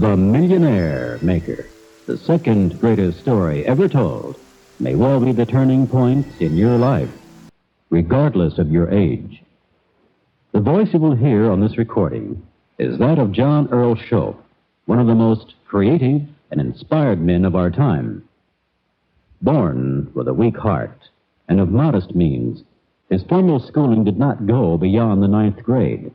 The Millionaire Maker, the second greatest story ever told, may well be the turning point in your life, regardless of your age. The voice you will hear on this recording is that of John Earl Shoaff, one of the most creative and inspired men of our time. Born with a weak heart and of modest means, his formal schooling did not go beyond the 9th grade.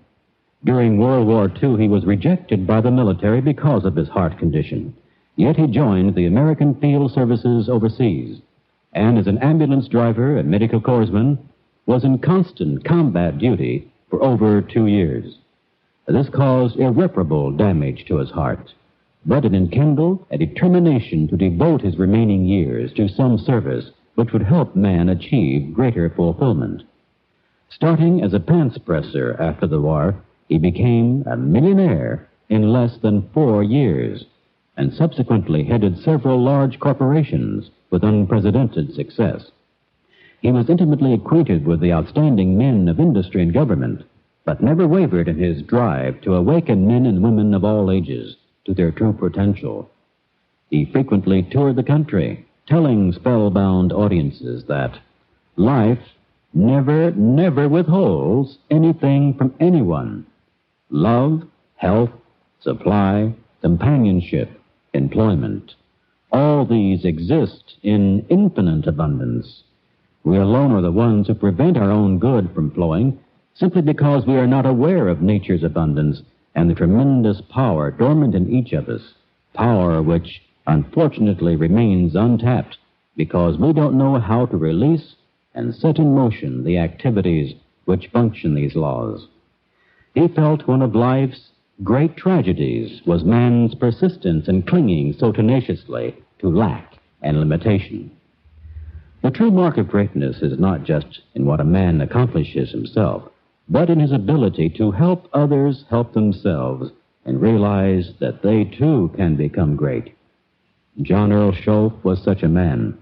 During World War II, he was rejected by the military because of his heart condition. Yet he joined the American Field Services overseas, and as an ambulance driver and medical corpsman, was in constant combat duty for over 2 years. This caused irreparable damage to his heart, but it enkindled a determination to devote his remaining years to some service which would help man achieve greater fulfillment. Starting as a pants presser after the war, he became a millionaire in less than 4 years, and subsequently headed several large corporations with unprecedented success. He was intimately acquainted with the outstanding men of industry and government, but never wavered in his drive to awaken men and women of all ages to their true potential. He frequently toured the country, telling spellbound audiences that life never withholds anything from anyone. Love, health, supply, companionship, employment, all these exist in infinite abundance. We alone are the ones who prevent our own good from flowing simply because we are not aware of nature's abundance and the tremendous power dormant in each of us, power which unfortunately remains untapped because we don't know how to release and set in motion the activities which function these laws. He felt one of life's great tragedies was man's persistence in clinging so tenaciously to lack and limitation. The true mark of greatness is not just in what a man accomplishes himself, but in his ability to help others help themselves and realize that they too can become great. John Earl Shoaff was such a man.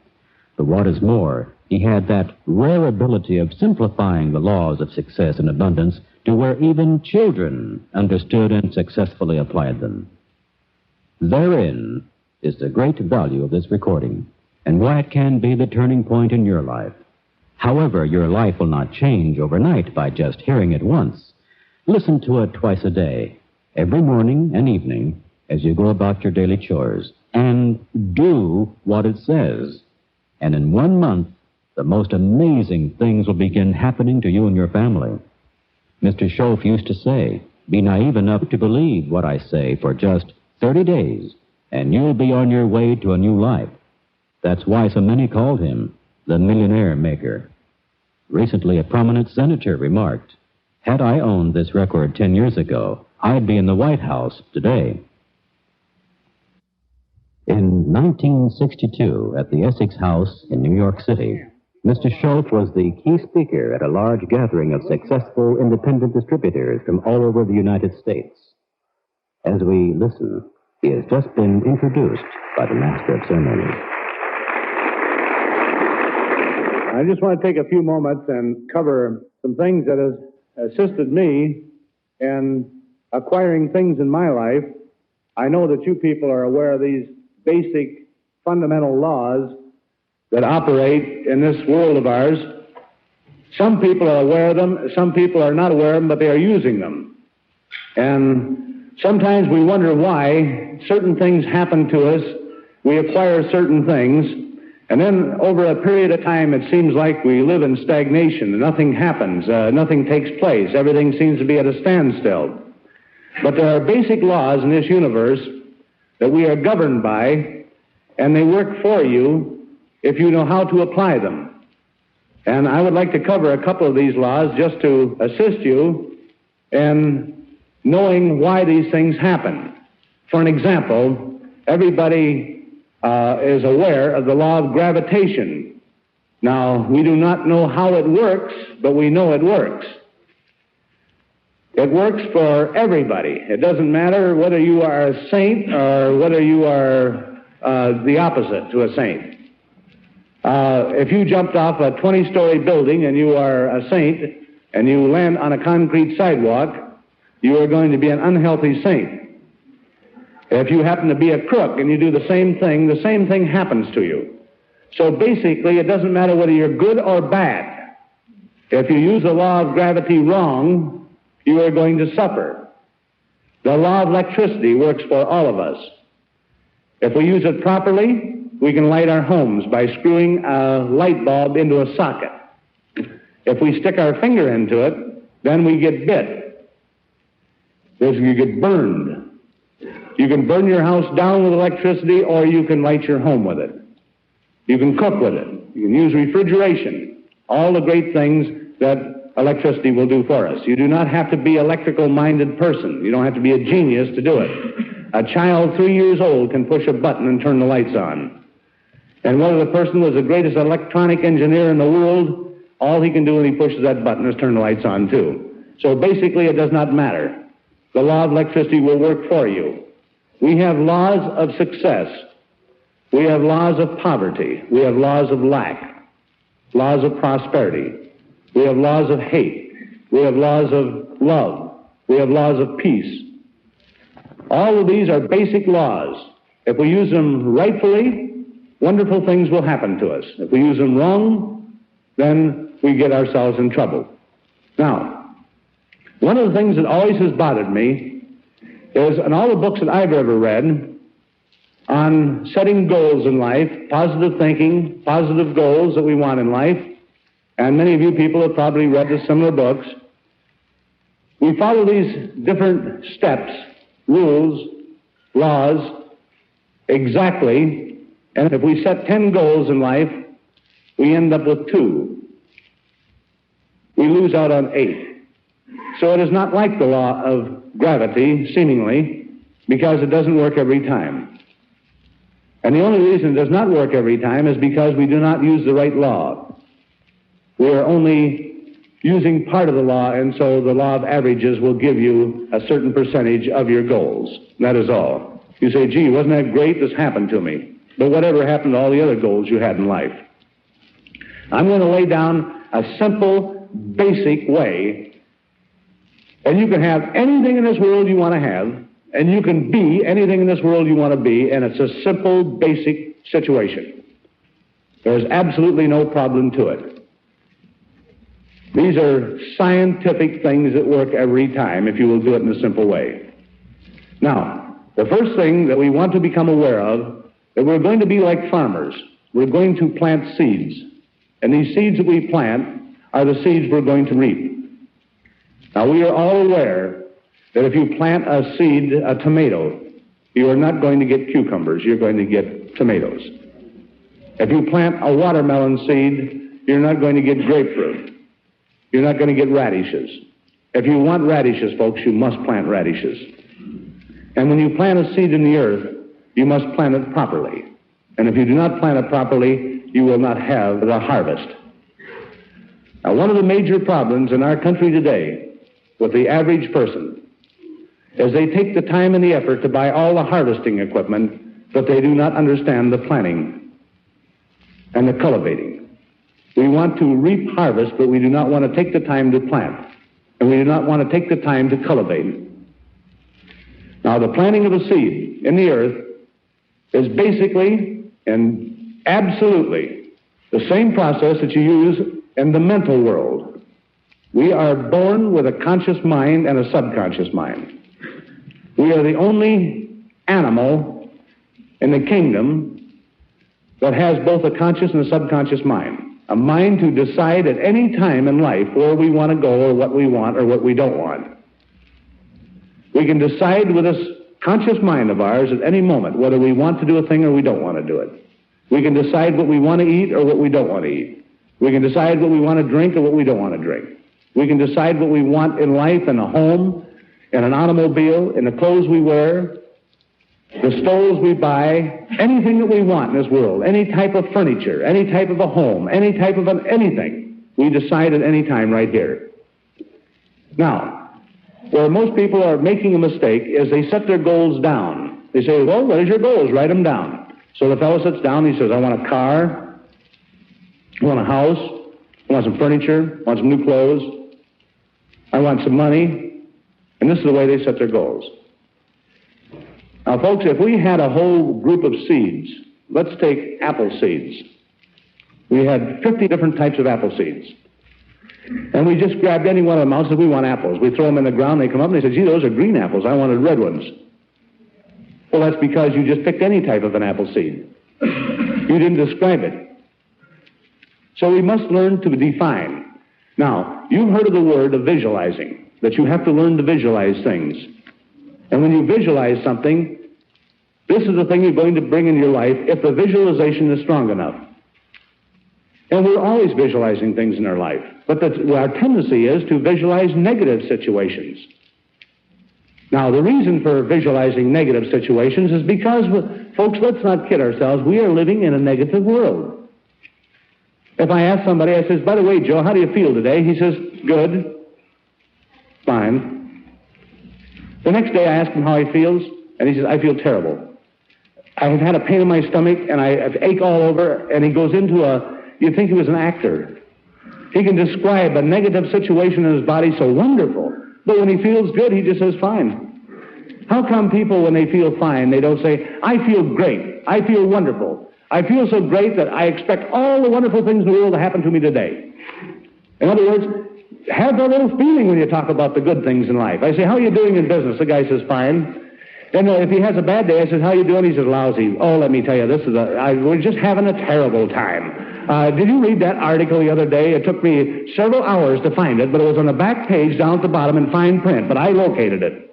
But what is more, he had that rare ability of simplifying the laws of success and abundance to where even children understood and successfully applied them. Therein is the great value of this recording, and why it can be the turning point in your life. However, your life will not change overnight by just hearing it once. Listen to it twice a day, every morning and evening, as you go about your daily chores, and do what it says. And in 1 month, the most amazing things will begin happening to you and your family. Mr. Shoaff used to say, be naive enough to believe what I say for just 30 days, and you'll be on your way to a new life. That's why so many called him the Millionaire Maker. Recently, a prominent senator remarked, had I owned this record 10 years ago, I'd be in the White House today. In 1962, at the Essex House in New York City, Mr. Shoaff was the key speaker at a large gathering of successful independent distributors from all over the United States. As we listen, he has just been introduced by the Master of Ceremonies. I just want to take a few moments and cover some things that have assisted me in acquiring things in my life. I know that you people are aware of these basic fundamental laws that operate in this world of ours. Some people are aware of them, some people are not aware of them, but they are using them. And sometimes we wonder why certain things happen to us, we acquire certain things, and then over a period of time it seems like we live in stagnation. Nothing happens, nothing takes place, everything seems to be at a standstill. But there are basic laws in this universe that we are governed by, and they work for you if you know how to apply them. And I would like to cover a couple of these laws just to assist you in knowing why these things happen. For an example, everybody is aware of the law of gravitation. Now, we do not know how it works, but we know it works. It works for everybody. It doesn't matter whether you are a saint or whether you are the opposite to a saint. If you jumped off a 20-story building and you are a saint and you land on a concrete sidewalk, you are going to be an unhealthy saint. If you happen to be a crook and you do the same thing happens to you. So basically, it doesn't matter whether you're good or bad. If you use the law of gravity wrong, you are going to suffer. The law of electricity works for all of us. If we use it properly, we can light our homes by screwing a light bulb into a socket. If we stick our finger into it, then we get bit. You get burned. You can burn your house down with electricity, or you can light your home with it. You can cook with it. You can use refrigeration. All the great things that electricity will do for us. You do not have to be an electrical-minded person. You don't have to be a genius to do it. A child 3 years old can push a button and turn the lights on. And whether the person was the greatest electronic engineer in the world, all he can do when he pushes that button is turn the lights on too. So basically it does not matter. The law of electricity will work for you. We have laws of success. We have laws of poverty. We have laws of lack, laws of prosperity. We have laws of hate. We have laws of love. We have laws of peace. All of these are basic laws. If we use them rightfully, wonderful things will happen to us. If we use them wrong, then we get ourselves in trouble. Now, one of the things that always has bothered me is, in all the books that I've ever read on setting goals in life, positive thinking, positive goals that we want in life, and many of you people have probably read the similar books, we follow these different steps, rules, laws, exactly, and if we set 10 goals in life, we end up with 2. We lose out on 8. So it is not like the law of gravity, seemingly, because it doesn't work every time. And the only reason it does not work every time is because we do not use the right law. We are only using part of the law, and so the law of averages will give you a certain percentage of your goals. That is all. You say, gee, wasn't that great? This happened to me. But whatever happened to all the other goals you had in life? I'm going to lay down a simple, basic way, and you can have anything in this world you want to have, and you can be anything in this world you want to be, and it's a simple, basic situation. There's absolutely no problem to it. These are scientific things that work every time if you will do it in a simple way. Now, the first thing that we want to become aware of, that we're going to be like farmers. We're going to plant seeds. And these seeds that we plant are the seeds we're going to reap. Now, we are all aware that if you plant a seed, a tomato, you are not going to get cucumbers. You're going to get tomatoes. If you plant a watermelon seed, you're not going to get grapefruit. You're not going to get radishes. If you want radishes, folks, you must plant radishes. And when you plant a seed in the earth, you must plant it properly. And if you do not plant it properly, you will not have the harvest. Now, one of the major problems in our country today with the average person is they take the time and the effort to buy all the harvesting equipment, but they do not understand the planting and the cultivating. We want to reap harvest, but we do not want to take the time to plant. And we do not want to take the time to cultivate. Now, the planting of a seed in the earth is basically and absolutely the same process that you use in the mental world. We are born with a conscious mind and a subconscious mind. We are the only animal in the kingdom that has both a conscious and a subconscious mind. A mind to decide at any time in life where we want to go or what we want or what we don't want. We can decide with this conscious mind of ours at any moment whether we want to do a thing or we don't want to do it. We can decide what we want to eat or what we don't want to eat. We can decide what we want to drink or what we don't want to drink. We can decide what we want in life, in a home, in an automobile, in the clothes we wear, the stoves we buy, anything that we want in this world, any type of furniture, any type of a home, any type of anything, we decide at any time right here. Now, where most people are making a mistake is they set their goals down. They say, well, what is your goals? Write them down. So the fellow sits down and he says, I want a car, I want a house, I want some furniture, I want some new clothes, I want some money, and this is the way they set their goals. Now, folks, if we had a whole group of seeds, let's take apple seeds. We had 50 different types of apple seeds. And we just grabbed any one of them out and said, we want apples. We throw them in the ground, they come up, and they said, gee, those are green apples. I wanted red ones. Well, that's because you just picked any type of an apple seed. You didn't describe it. So we must learn to define. Now, you've heard of the word of visualizing, that you have to learn to visualize things. And when you visualize something, this is the thing you're going to bring in your life if the visualization is strong enough. And we're always visualizing things in our life. But our tendency is to visualize negative situations. Now, the reason for visualizing negative situations is because, folks, let's not kid ourselves, we are living in a negative world. If I ask somebody, I says, by the way, Joe, how do you feel today? He says, good, fine. The next day I ask him how he feels, and he says, I feel terrible. I've had a pain in my stomach, and I have ache all over, and he goes into you'd think he was an actor. He can describe a negative situation in his body so wonderful, but when he feels good, he just says, fine. How come people, when they feel fine, they don't say, I feel great, I feel wonderful, I feel so great that I expect all the wonderful things in the world to happen to me today? In other words, have a little feeling when you talk about the good things in life. I say, how are you doing in business? The guy says, fine. Then if he has a bad day, I says, how are you doing? He says, lousy. Oh, let me tell you, we're just having a terrible time. Did you read that article the other day? It took me several hours to find it, but it was on the back page down at the bottom in fine print, but I located it.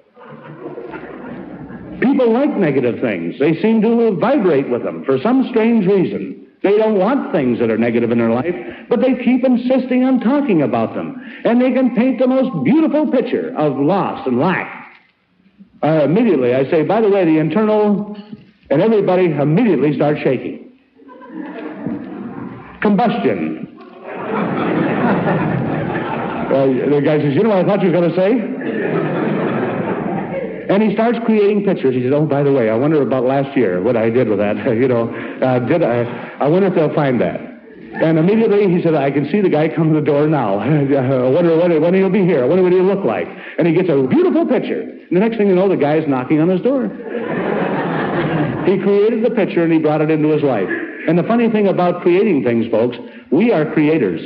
People like negative things. They seem to vibrate with them for some strange reason. They don't want things that are negative in their life, but they keep insisting on talking about them. And they can paint the most beautiful picture of loss and lack. Immediately, I say, by the way, the internal, and everybody immediately starts shaking. Combustion. The guy says, you know what I thought you were going to say? And he starts creating pictures. He says, oh, by the way, I wonder about last year, what I did with that. I wonder if they'll find that. And immediately he said, I can see the guy come to the door now. I wonder when he'll be here. I wonder what he'll look like. And he gets a beautiful picture. And the next thing you know, the guy's knocking on his door. He created the picture and he brought it into his life. And the funny thing about creating things, folks, we are creators.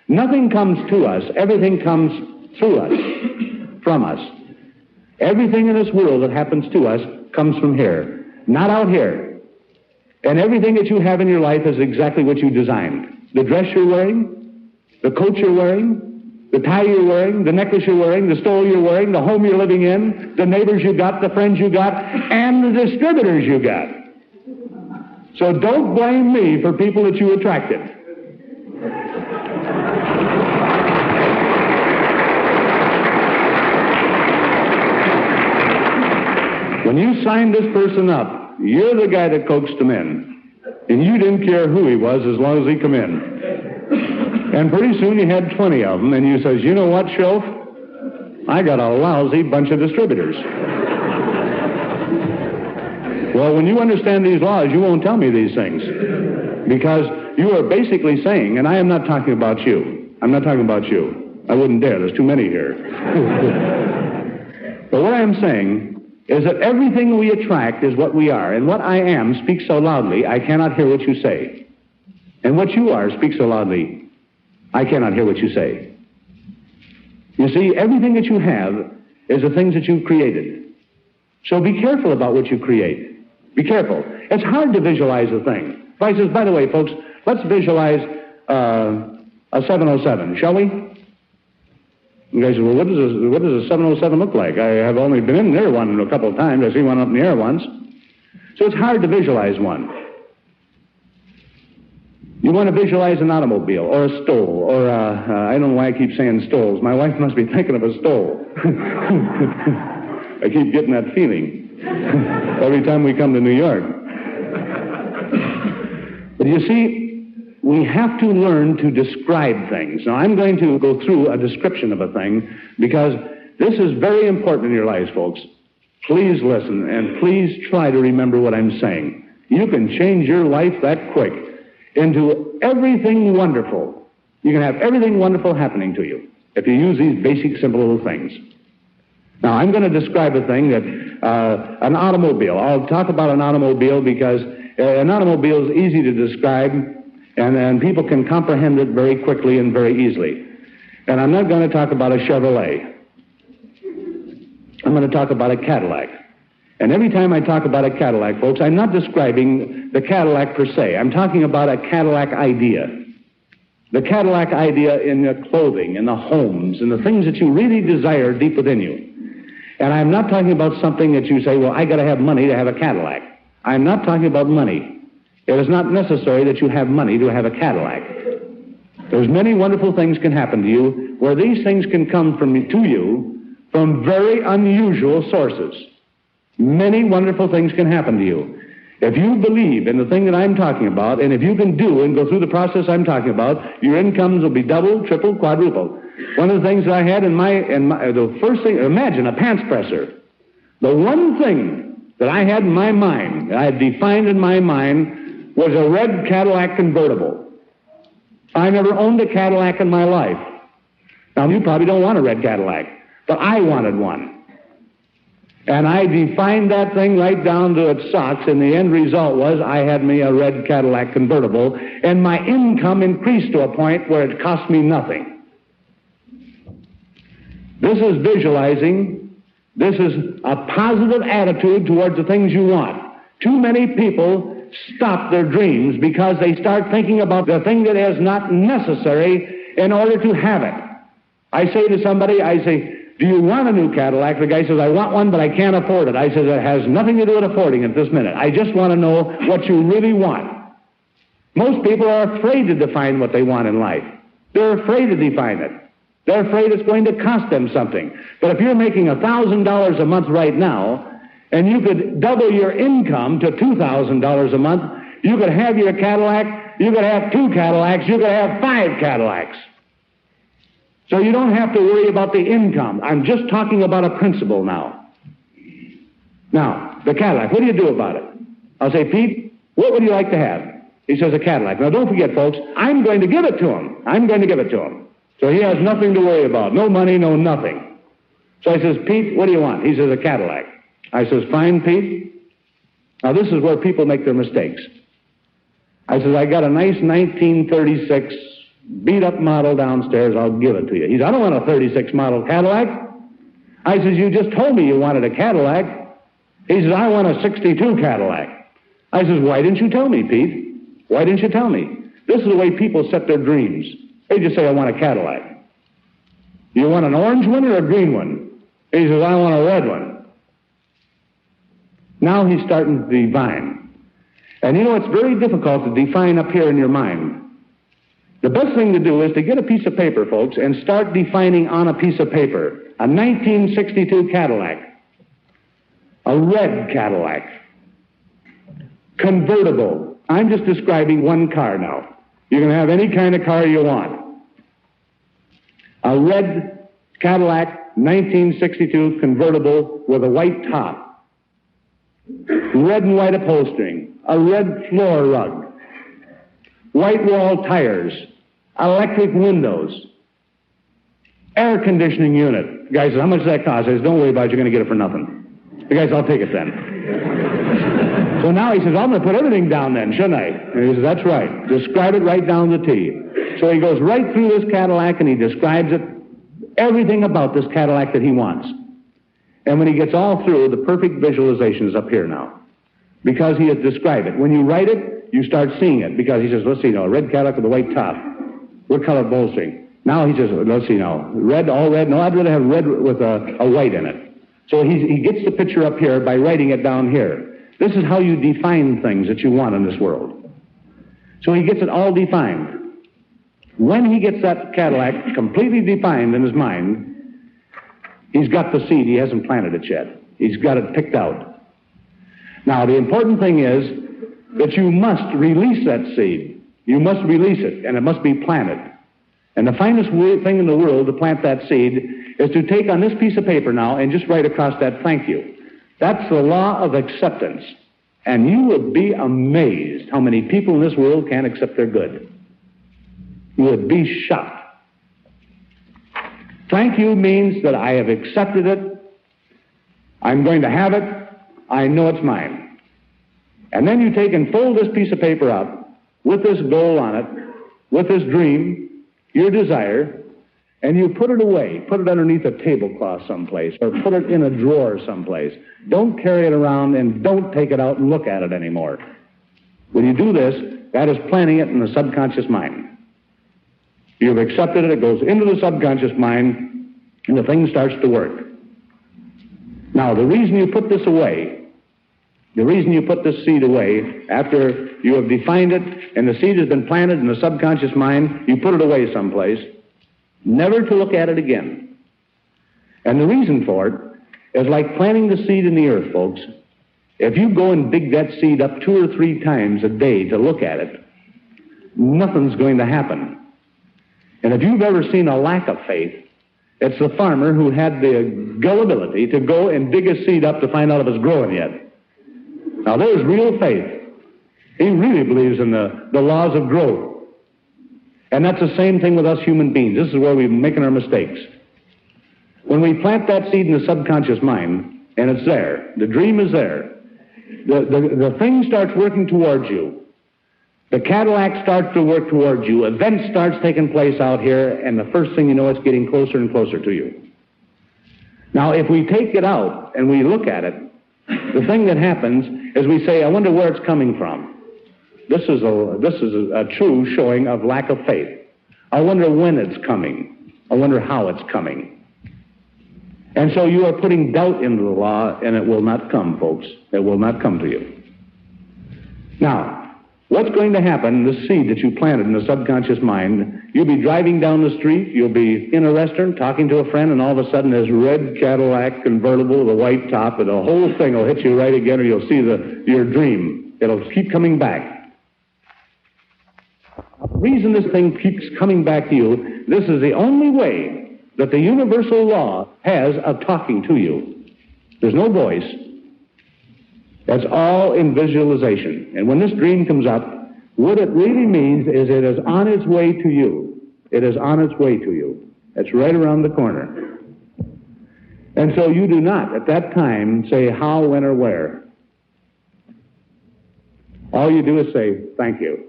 Nothing comes to us. Everything comes through us, from us. Everything in this world that happens to us comes from here, not out here. And everything that you have in your life is exactly what you designed. The dress you're wearing, the coat you're wearing, the tie you're wearing, the necklace you're wearing, the stole you're wearing, the home you're living in, the neighbors you got, the friends you got, and the distributors you got. So don't blame me for people that you attracted. When you signed this person up, you're the guy that coaxed him in. And you didn't care who he was as long as he come in. And pretty soon you had 20 of them, and you says, you know what, Shoaff? I got a lousy bunch of distributors. Well, when you understand these laws, you won't tell me these things. Because you are basically saying, and I am not talking about you. I'm not talking about you. I wouldn't dare. There's too many here. But what I am saying is that everything we attract is what we are. And what I am speaks so loudly, I cannot hear what you say. And what you are speaks so loudly, I cannot hear what you say. You see, everything that you have is the things that you've created. So be careful about what you create. Be careful. It's hard to visualize a thing. If I says, by the way, folks, let's visualize a 707, shall we? You guys say, well, what does a 707 look like? I have only been in near one a couple of times. I've seen one up in the air once. So it's hard to visualize one. You want to visualize an automobile or a stole or I don't know why I keep saying stoles. My wife must be thinking of a stole. I keep getting that feeling every time we come to New York. But you see, we have to learn to describe things. Now, I'm going to go through a description of a thing because this is very important in your lives, folks. Please listen and please try to remember what I'm saying. You can change your life that quick into everything wonderful. You can have everything wonderful happening to you if you use these basic, simple little things. Now, I'm going to describe a thing that, an automobile. I'll talk about an automobile because an automobile is easy to describe, and people can comprehend it very quickly and very easily. And I'm not going to talk about a Chevrolet. I'm going to talk about a Cadillac. And every time I talk about a Cadillac, folks, I'm not describing the Cadillac per se. I'm talking about a Cadillac idea. The Cadillac idea in the clothing, in the homes, in the things that you really desire deep within you. And I'm not talking about something that you say, well, I got to have money to have a Cadillac. I'm not talking about money. It is not necessary that you have money to have a Cadillac. There's many wonderful things can happen to you where these things can come to you from very unusual sources. Many wonderful things can happen to you. If you believe in the thing that I'm talking about, and if you can do and go through the process I'm talking about, your incomes will be double, triple, quadruple. One of the things that I had the first thing, imagine a pants presser. The one thing that I had in my mind, that I had defined in my mind, was a red Cadillac convertible. I never owned a Cadillac in my life. Now, you probably don't want a red Cadillac, but I wanted one. And I defined that thing right down to its socks, and the end result was I had me a red Cadillac convertible, and my income increased to a point where it cost me nothing. This is visualizing. This is a positive attitude towards the things you want. Too many people stop their dreams because they start thinking about the thing that is not necessary in order to have it. I say to somebody, do you want a new Cadillac? The guy says, I want one, but I can't afford it. I says, it has nothing to do with affording it this minute. I just want to know what you really want. Most people are afraid to define what they want in life. They're afraid to define it. They're afraid it's going to cost them something. But if you're making $1,000 a month right now, and you could double your income to $2,000 a month, you could have your Cadillac, you could have 2 Cadillacs, you could have 5 Cadillacs. So you don't have to worry about the income. I'm just talking about a principle now. Now, the Cadillac, what do you do about it? I'll say, Pete, what would you like to have? He says, a Cadillac. Now, don't forget, folks, I'm going to give it to him. I'm going to give it to him. So he has nothing to worry about. No money, no nothing. So I says, Pete, what do you want? He says, a Cadillac. I says, fine, Pete. Now, this is where people make their mistakes. I says, I got a nice 1936 beat-up model downstairs. I'll give it to you. He says, I don't want a 36 model Cadillac. I says, you just told me you wanted a Cadillac. He says, I want a 62 Cadillac. I says, why didn't you tell me, Pete? Why didn't you tell me? This is the way people set their dreams. They just say, I want a Cadillac. You want an orange one or a green one? He says, I want a red one. Now he's starting to define. And you know, it's very difficult to define up here in your mind. The best thing to do is to get a piece of paper, folks, and start defining on a piece of paper. A 1962 Cadillac. A red Cadillac. Convertible. I'm just describing one car now. You can have any kind of car you want. A red Cadillac 1962 convertible with a white top. Red and white upholstering. A red floor rug. White wall tires. Electric windows. Air conditioning unit. The guy says, how much does that cost? I says, don't worry about it. You're going to get it for nothing. The guy says, I'll take it then. So now he says, I'm going to put everything down then, shouldn't I? And he says, that's right. Describe it right down to the T. So he goes right through this Cadillac and he describes it, everything about this Cadillac that he wants. And when he gets all through, the perfect visualization is up here now. Because he has described it. When you write it, you start seeing it. Because he says, let's see now, a red Cadillac with a white top. What color bolstering? Now he says, let's see now, red, all red. No, I'd rather have red with a white in it. So he gets the picture up here by writing it down here. This is how you define things that you want in this world. So he gets it all defined. When he gets that Cadillac completely defined in his mind, he's got the seed. He hasn't planted it yet. He's got it picked out. Now, the important thing is that you must release that seed. You must release it, and it must be planted. And the finest thing in the world to plant that seed is to take on this piece of paper now and just write across that, thank you. That's the law of acceptance. And you would be amazed how many people in this world can't accept their good. You would be shocked. Thank you means that I have accepted it, I'm going to have it. I know it's mine. And then you take and fold this piece of paper up with this goal on it, with this dream, your desire, and you put it away. Put it underneath a tablecloth someplace, or put it in a drawer someplace. Don't carry it around, and don't take it out and look at it anymore. When you do this, that is planting it in the subconscious mind. You've accepted it, it goes into the subconscious mind, and the thing starts to work. Now, the reason you put this away, the reason you put this seed away, after you have defined it and the seed has been planted in the subconscious mind, you put it away someplace, never to look at it again. And the reason for it is like planting the seed in the earth, folks. If you go and dig that seed up 2 or 3 times a day to look at it, nothing's going to happen. And if you've ever seen a lack of faith, it's the farmer who had the gullibility to go and dig a seed up to find out if it's growing yet. Now, there's real faith. He really believes in the laws of growth. And that's the same thing with us human beings. This is where we're making our mistakes. When we plant that seed in the subconscious mind, and it's there, the dream is there, the thing starts working towards you. The Cadillac starts to work towards you. Events starts taking place out here, and the first thing you know, it's getting closer and closer to you. Now, if we take it out and we look at it, the thing that happens is we say, I wonder where it's coming from. This is a true showing of lack of faith. I wonder when it's coming. I wonder how it's coming. And so you are putting doubt into the law, and it will not come, folks. It will not come to you. Now, what's going to happen, the seed that you planted in the subconscious mind, you'll be driving down the street, you'll be in a restaurant talking to a friend, and all of a sudden this red Cadillac convertible with a white top, and the whole thing will hit you right again, or you'll see your dream. It'll keep coming back. The reason this thing keeps coming back to you, this is the only way that the universal law has of talking to you. There's no voice. That's all in visualization. And when this dream comes up, what it really means is it is on its way to you. It is on its way to you. It's right around the corner. And so you do not, at that time, say how, when, or where. All you do is say, thank you,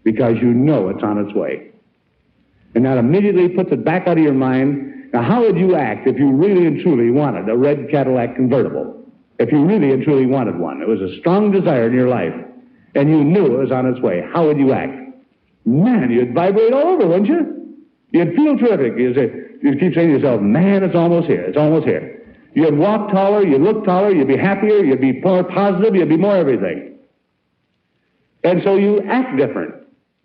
because you know it's on its way. And that immediately puts it back out of your mind. Now, how would you act if you really and truly wanted a red Cadillac convertible? If you really and truly wanted one, it was a strong desire in your life, and you knew it was on its way, how would you act? Man, you'd vibrate all over, wouldn't you? You'd feel terrific. You'd keep saying to yourself, man, it's almost here, it's almost here. You'd walk taller, you'd look taller, you'd be happier, you'd be more positive, you'd be more everything. And so you act different.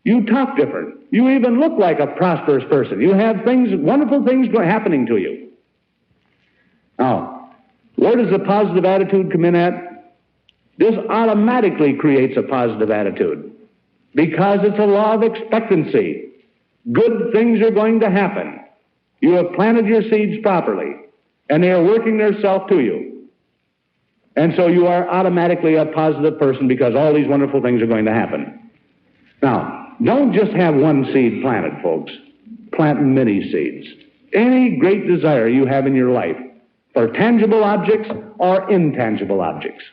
You talk different. You even look like a prosperous person. You have things, wonderful things happening to you. Now, where does the positive attitude come in at? This automatically creates a positive attitude because it's a law of expectancy. Good things are going to happen. You have planted your seeds properly, and they are working themselves to you. And so you are automatically a positive person because all these wonderful things are going to happen. Now, don't just have one seed planted, folks. Plant many seeds. Any great desire you have in your life, for tangible objects or intangible objects.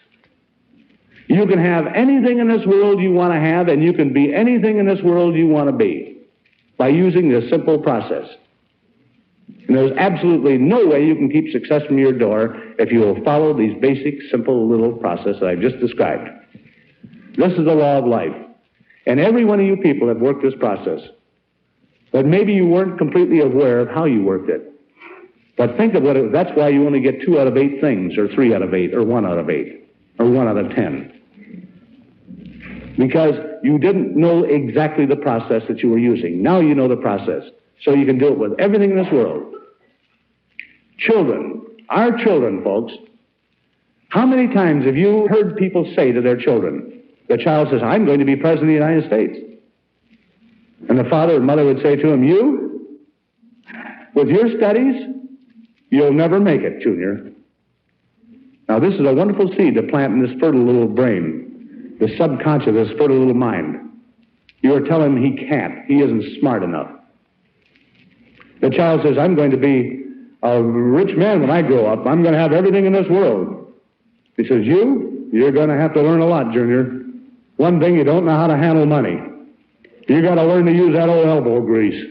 You can have anything in this world you want to have, and you can be anything in this world you want to be by using this simple process. And there's absolutely no way you can keep success from your door if you will follow these basic, simple little process that I've just described. This is the law of life. And every one of you people have worked this process. But maybe you weren't completely aware of how you worked it. But think of that's why you only get 2 out of 8 things, or 3 out of 8, or 1 out of 8, or 1 out of 10. Because you didn't know exactly the process that you were using. Now you know the process. So you can do it with everything in this world. Children, our children, folks, how many times have you heard people say to their children, the child says, I'm going to be president of the United States. And the father and mother would say to him, you, with your studies, you'll never make it, Junior. Now, this is a wonderful seed to plant in this fertile little brain, the subconscious, this fertile little mind. You are telling him he can't. He isn't smart enough. The child says, I'm going to be a rich man when I grow up. I'm going to have everything in this world. He says, you're going to have to learn a lot, Junior. One thing, you don't know how to handle money. You got to learn to use that old elbow grease.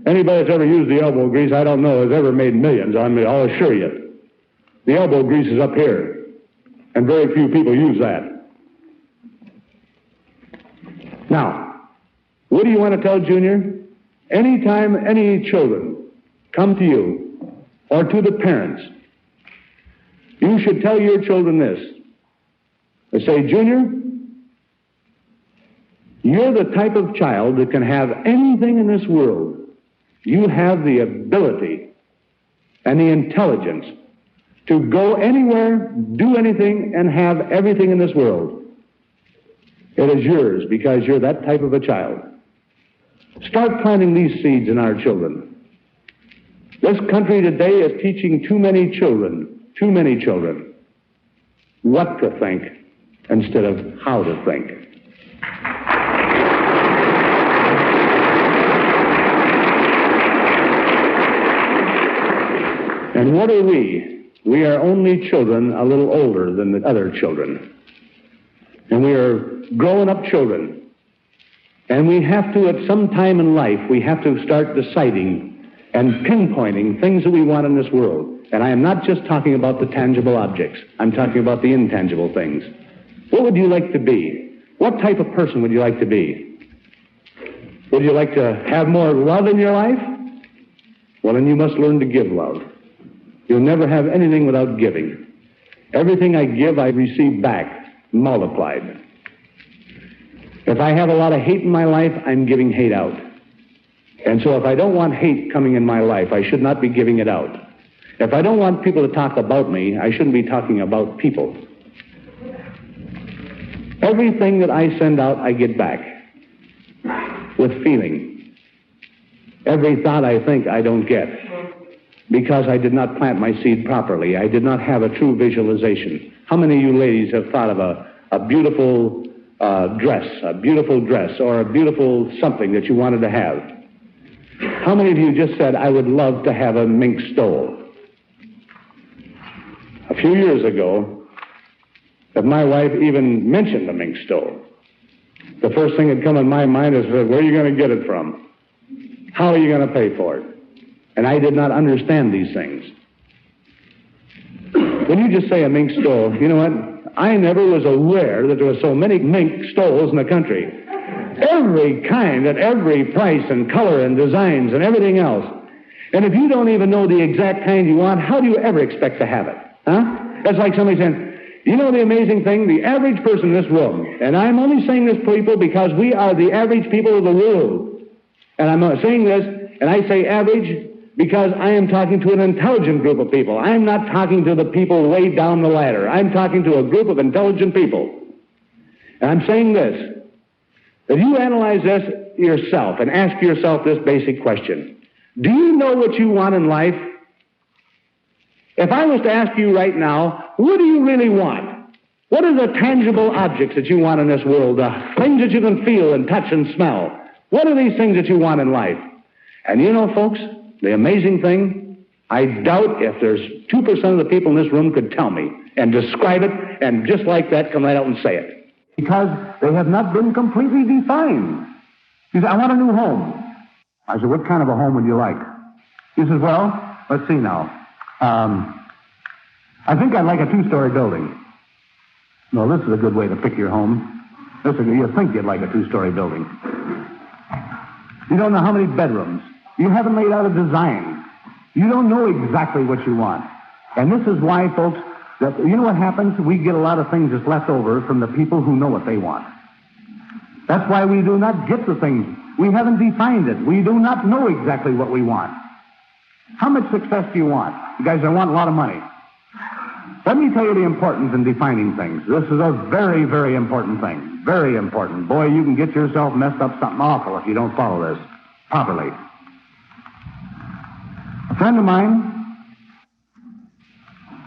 Anybody that's ever used the elbow grease, I don't know, has ever made millions on me, I'll assure you. The elbow grease is up here, and very few people use that. Now, what do you want to tell Junior? Anytime any children come to you or to the parents, you should tell your children this. They say, Junior, you're the type of child that can have anything in this world. You have the ability and the intelligence to go anywhere, do anything, and have everything in this world. It is yours because you're that type of a child. Start planting these seeds in our children. This country today is teaching too many children, what to think instead of how to think. And what are we? We are only children a little older than the other children. And we are grown-up children. And we have to, at some time in life, we have to start deciding and pinpointing things that we want in this world. And I am not just talking about the tangible objects. I'm talking about the intangible things. What would you like to be? What type of person would you like to be? Would you like to have more love in your life? Well, then you must learn to give love. You'll never have anything without giving. Everything I give, I receive back, multiplied. If I have a lot of hate in my life, I'm giving hate out. And so if I don't want hate coming in my life, I should not be giving it out. If I don't want people to talk about me, I shouldn't be talking about people. Everything that I send out, I get back with feeling. Every thought I think, I don't get, because I did not plant my seed properly. I did not have a true visualization. How many of you ladies have thought of a beautiful dress, or a beautiful something that you wanted to have? How many of you just said, I would love to have a mink stole? A few years ago, if my wife even mentioned the mink stole, the first thing that come in my mind is, where are you going to get it from? How are you going to pay for it? And I did not understand these things. When you just say a mink stole, you know what? I never was aware that there were so many mink stoles in the country. Every kind, at every price and color and designs and everything else. And if you don't even know the exact kind you want, how do you ever expect to have it? Huh? That's like somebody saying, you know the amazing thing? The average person in this room, and I'm only saying this, people, because we are the average people of the world. And I'm saying this, and I say average because I am talking to an intelligent group of people. I'm not talking to the people way down the ladder. I'm talking to a group of intelligent people. And I'm saying this, that you analyze this yourself and ask yourself this basic question. Do you know what you want in life? If I was to ask you right now, what do you really want? What are the tangible objects that you want in this world? The things that you can feel and touch and smell. What are these things that you want in life? And you know, folks, the amazing thing, I doubt if there's 2% of the people in this room could tell me and describe it and just like that come right out and say it. Because they have not been completely defined. He said, I want a new home. I said, what kind of a home would you like? He says, well, let's see now. I think I'd like a 2-story building. No, this is a good way to pick your home. You think you'd like a 2-story building. You don't know how many bedrooms. You haven't laid out a design. You don't know exactly what you want. And this is why, folks, that you know what happens? We get a lot of things that's left over from the people who know what they want. That's why we do not get the things. We haven't defined it. We do not know exactly what we want. How much success do you want? You guys, I want a lot of money. Let me tell you the importance in defining things. This is a very, very important thing. Very important. Boy, you can get yourself messed up something awful if you don't follow this properly. A friend of mine,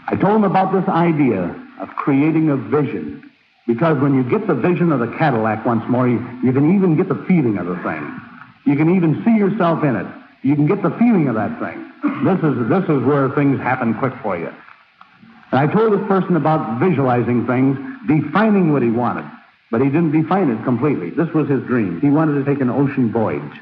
I told him about this idea of creating a vision. Because when you get the vision of the Cadillac once more, you can even get the feeling of the thing. You can even see yourself in it. You can get the feeling of that thing. This is where things happen quick for you. And I told this person about visualizing things, defining what he wanted. But he didn't define it completely. This was his dream. He wanted to take an ocean voyage.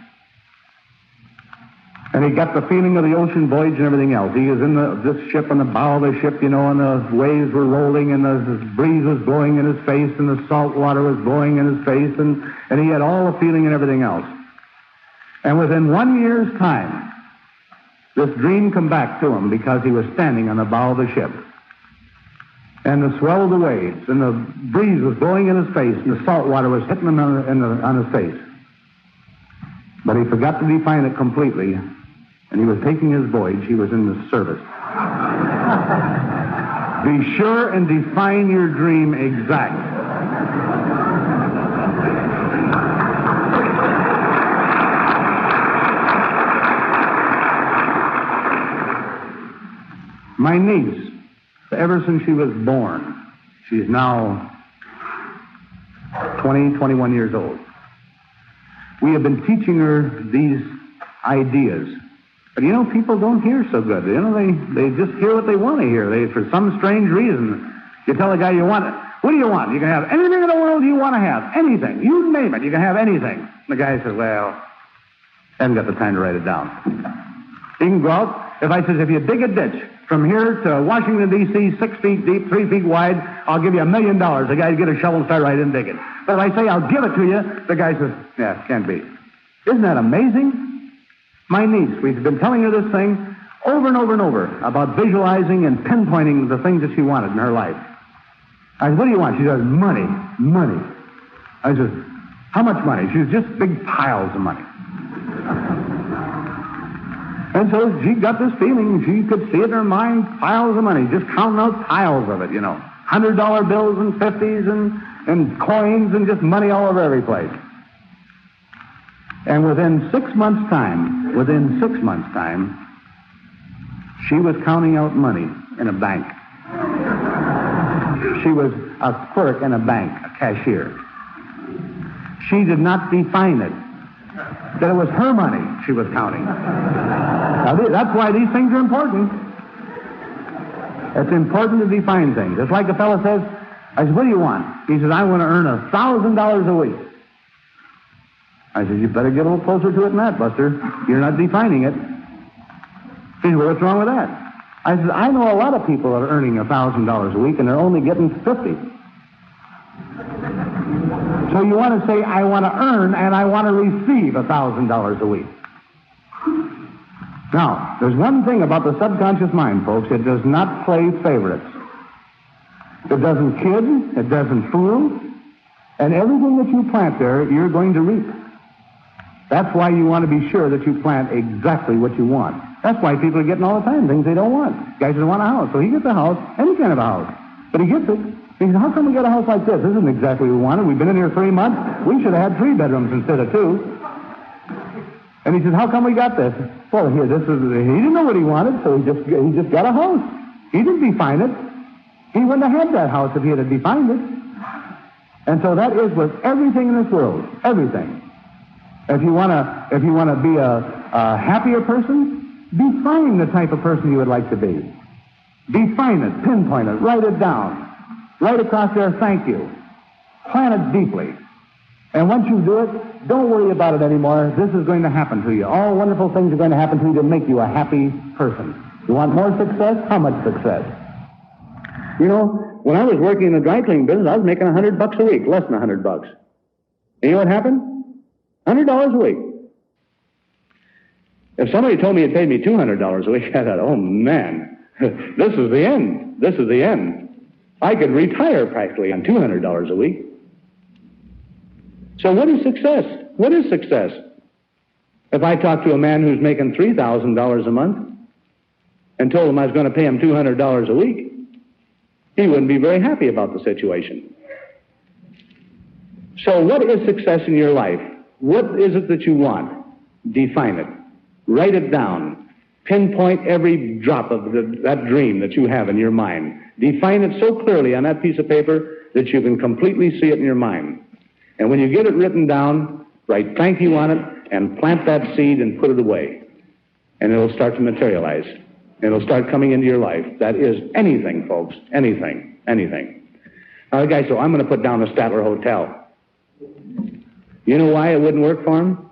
And he got the feeling of the ocean voyage and everything else. He was in this ship, on the bow of the ship, and the waves were rolling, and the breeze was blowing in his face, and the salt water was blowing in his face, and he had all the feeling and everything else. And within 1 year's time, this dream come back to him because he was standing on the bow of the ship. And the swell of the waves, and the breeze was blowing in his face, and the salt water was hitting him on his face. But he forgot to define it completely, and he was taking his voyage. He was in the service. Be sure and define your dream exact. My niece, ever since she was born, she's now 21 years old. We have been teaching her these ideas. But people don't hear so good. They just hear what they want to hear. For some strange reason, you tell a guy you want it. What do you want? You can have anything in the world you want to have. Anything. You name it. You can have anything. The guy says, well, I haven't got the time to write it down. He can go out. If you dig a ditch from here to Washington, D.C., 6 feet deep, 3 feet wide, I'll give you $1 million. The guy get a shovel and start right in digging. But if I say I'll give it to you, the guy says, yeah, can't be. Isn't that amazing? My niece, we've been telling her this thing over and over and over about visualizing and pinpointing the things that she wanted in her life. I said, what do you want? She says, money. I said, how much money? She says, just big piles of money. And so she got this feeling. She could see it in her mind, piles of money, just counting out piles of it, $100 bills and 50s and coins and just money all over every place. And within 6 months' time, she was counting out money in a bank. She was a clerk in a bank, a cashier. She did not define it, that it was her money she was counting. Now, that's why these things are important. It's important to define things. It's like a fellow says, I said, what do you want? He says, I want to earn $1,000 a week. I said, you better get a little closer to it than that, Buster. You're not defining it. He said, well, what's wrong with that? I said, I know a lot of people that are earning $1,000 a week, and they're only getting 50. So you want to say, I want to earn and I want to receive $1,000 a week. Now, there's one thing about the subconscious mind, folks. It does not play favorites. It doesn't kid. It doesn't fool. And everything that you plant there, you're going to reap. That's why you want to be sure that you plant exactly what you want. That's why people are getting all the time things they don't want. Guys don't want a house, so he gets a house, any kind of a house. But he gets it. He says, how come we got a house like this? This isn't exactly what we wanted. We've been in here 3 months. We should have had 3 bedrooms instead of 2. And he says, how come we got this? Well, he didn't know what he wanted, so he just got a house. He didn't define it. He wouldn't have had that house if he had defined it. And so that is with everything in this world. Everything. If you want to be a happier person, define the type of person you would like to be. Define it, pinpoint it, write it down. Write across there, thank you. Plan it deeply. And once you do it, don't worry about it anymore. This is going to happen to you. All wonderful things are going to happen to you to make you a happy person. You want more success? How much success? When I was working in the dry cleaning business, I was making $100 a week, less than $100. And you know what happened? $100 a week. If somebody told me it paid me $200 a week, I thought, oh man, this is the end. This is the end. I could retire practically on $200 a week. So what is success? What is success? If I talked to a man who's making $3,000 a month and told him I was going to pay him $200 a week, he wouldn't be very happy about the situation. So what is success in your life? What is it that you want? Define it. Write it down. Pinpoint every drop of that dream that you have in your mind. Define it so clearly on that piece of paper that you can completely see it in your mind. And when you get it written down, write thank you on it and plant that seed and put it away. and it'll start to materialize. It'll start coming into your life. That is anything, folks. Anything. Now the guy said, I'm going to put down the Statler Hotel. You know why it wouldn't work for him?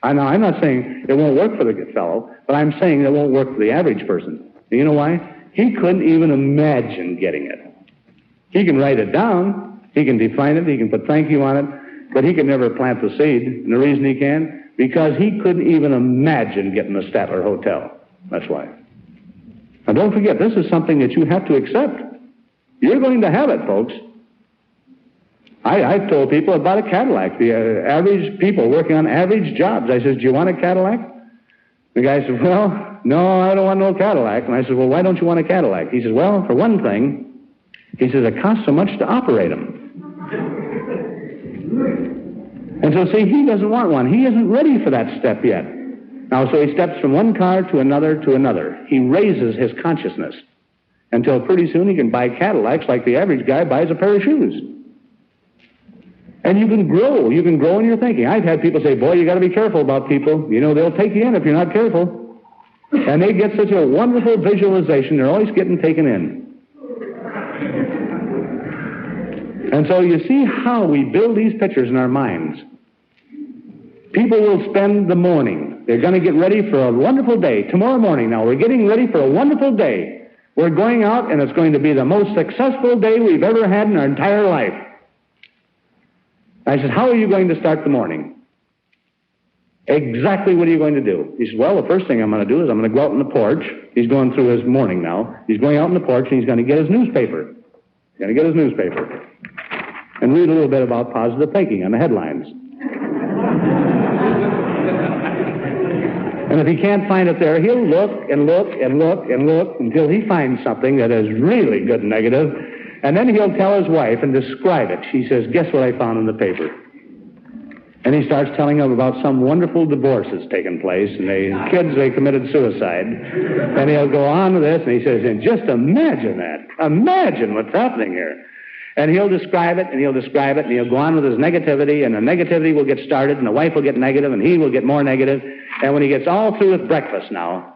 I'm not saying it won't work for the fellow, but I'm saying it won't work for the average person. You know why? He couldn't even imagine getting it. He can write it down, he can define it, he can put thank you on it, but he can never plant the seed. And the reason he can, because he couldn't even imagine getting the Statler Hotel. That's why. Now don't forget, this is something that you have to accept. You're going to have it, folks. I've told people about a Cadillac, the average people working on average jobs. I said, do you want a Cadillac? The guy said, well, no, I don't want no Cadillac. And I said, well, why don't you want a Cadillac? He says, well, for one thing, he says, it costs so much to operate them. And so, see, he doesn't want one. He isn't ready for that step yet. Now, so he steps from one car to another to another. He raises his consciousness until pretty soon he can buy Cadillacs like the average guy buys a pair of shoes. And you can grow. You can grow in your thinking. I've had people say, boy, you got to be careful about people. You know, they'll take you in if you're not careful. And they get such a wonderful visualization, they're always getting taken in. And so you see how we build these pictures in our minds. People will spend the morning. They're going to get ready for a wonderful day. Tomorrow morning now, we're getting ready for a wonderful day. We're going out, and it's going to be the most successful day we've ever had in our entire life. I said, how are you going to start the morning? Exactly what are you going to do? He said, well, the first thing I'm going to do is I'm going to go out on the porch. He's going through his morning now. He's going out on the porch, and he's going to get his newspaper. And read a little bit about positive thinking on the headlines. And if he can't find it there, he'll look and look and look and look until he finds something that is really good and negative. And then he'll tell his wife and describe it. She says, guess what I found in the paper? And he starts telling them about some wonderful divorce that's taken place, and they committed suicide. And he'll go on with this, and he says, and just imagine that. Imagine what's happening here. And he'll describe it, and he'll go on with his negativity, and the negativity will get started, and the wife will get negative, and he will get more negative. And when he gets all through with breakfast now,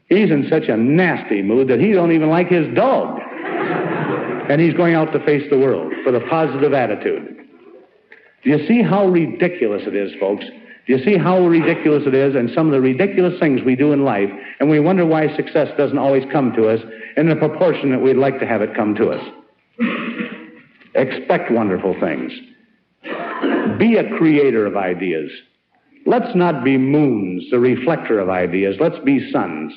he's in such a nasty mood that he don't even like his dog. And he's going out to face the world with a positive attitude. Do you see how ridiculous it is, folks? Do you see how ridiculous it is, and some of the ridiculous things we do in life, and we wonder why success doesn't always come to us in the proportion that we'd like to have it come to us? Expect wonderful things. Be a creator of ideas. Let's not be moons, the reflector of ideas. Let's be suns.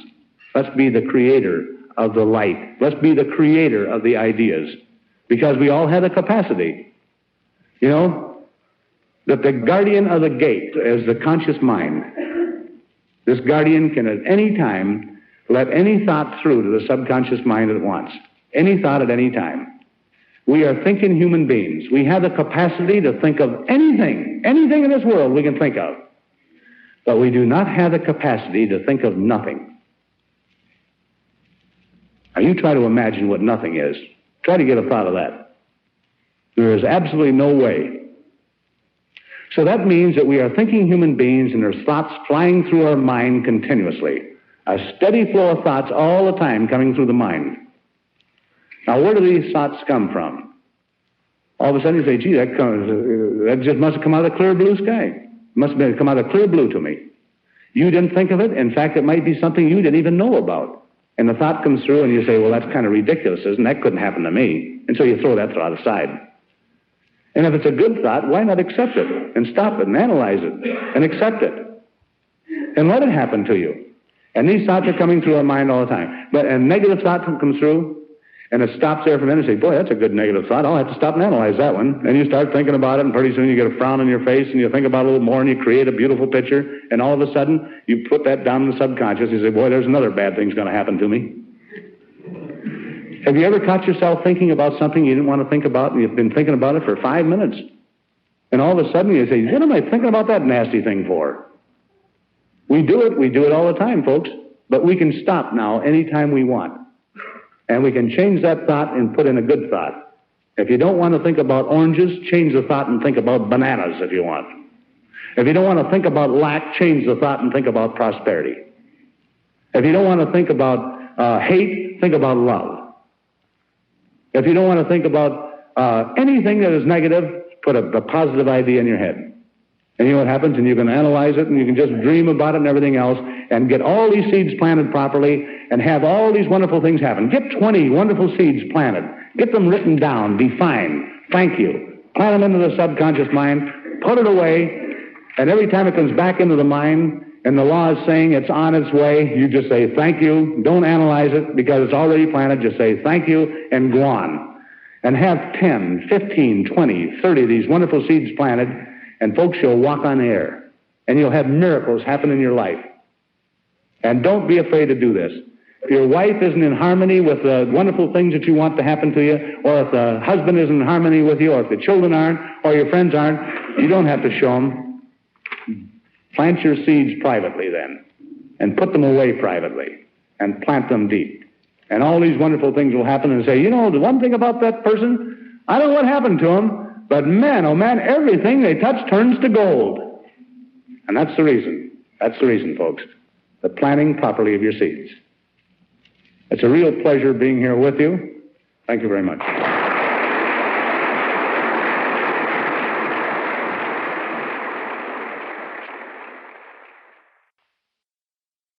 Let's be the creator of the light. Let's be the creator of the ideas. Because we all have the capacity. You know, that the guardian of the gate is the conscious mind. This guardian can at any time let any thought through to the subconscious mind at once. Any thought at any time. We are thinking human beings. We have the capacity to think of anything in this world we can think of. But we do not have the capacity to think of nothing. Now you try to imagine what nothing is. Try to get a thought of that. There is absolutely no way. So that means that we are thinking human beings, and there's thoughts flying through our mind continuously. A steady flow of thoughts all the time coming through the mind. Now, where do these thoughts come from? All of a sudden you say, gee, that just must have come out of the clear blue sky. Must have come out of clear blue to me. You didn't think of it. In fact, it might be something you didn't even know about. And the thought comes through, and you say, well, that's kind of ridiculous, isn't it? That couldn't happen to me. And so you throw that thought aside. And if it's a good thought, why not accept it and stop it and analyze it and accept it and let it happen to you? And these thoughts are coming through our mind all the time. But a negative thought comes through, and it stops there for a minute and say, boy, that's a good negative thought. I'll have to stop and analyze that one. And you start thinking about it, and pretty soon you get a frown on your face, and you think about it a little more, and you create a beautiful picture, and all of a sudden you put that down in the subconscious, and you say, boy, there's another bad thing's going to happen to me. Have you ever caught yourself thinking about something you didn't want to think about, and you've been thinking about it for 5 minutes? And all of a sudden you say, what am I thinking about that nasty thing for? We do it all the time, folks. But we can stop now anytime we want. And we can change that thought and put in a good thought. If you don't want to think about oranges, change the thought and think about bananas if you want. If you don't want to think about lack, change the thought and think about prosperity. If you don't want to think about hate, think about love. If you don't want to think about anything that is negative, put a positive idea in your head. And you know what happens? And you can analyze it, and you can just dream about it and everything else, and get all these seeds planted properly, and have all these wonderful things happen. Get 20 wonderful seeds planted. Get them written down, defined. Thank you. Plant them into the subconscious mind. Put it away. And every time it comes back into the mind, and the law is saying it's on its way, you just say thank you. Don't analyze it because it's already planted. Just say thank you and go on. And have 10, 15, 20, 30 of these wonderful seeds planted, and folks, you'll walk on air. And you'll have miracles happen in your life. And don't be afraid to do this. If your wife isn't in harmony with the wonderful things that you want to happen to you, or if the husband isn't in harmony with you, or if the children aren't, or your friends aren't, you don't have to show them. Plant your seeds privately then, and put them away privately, and plant them deep. And all these wonderful things will happen, and say, you know, the one thing about that person, I don't know what happened to him, but man, oh man, everything they touch turns to gold. And that's the reason. That's the reason, folks. The planting properly of your seeds. It's a real pleasure being here with you. Thank you very much.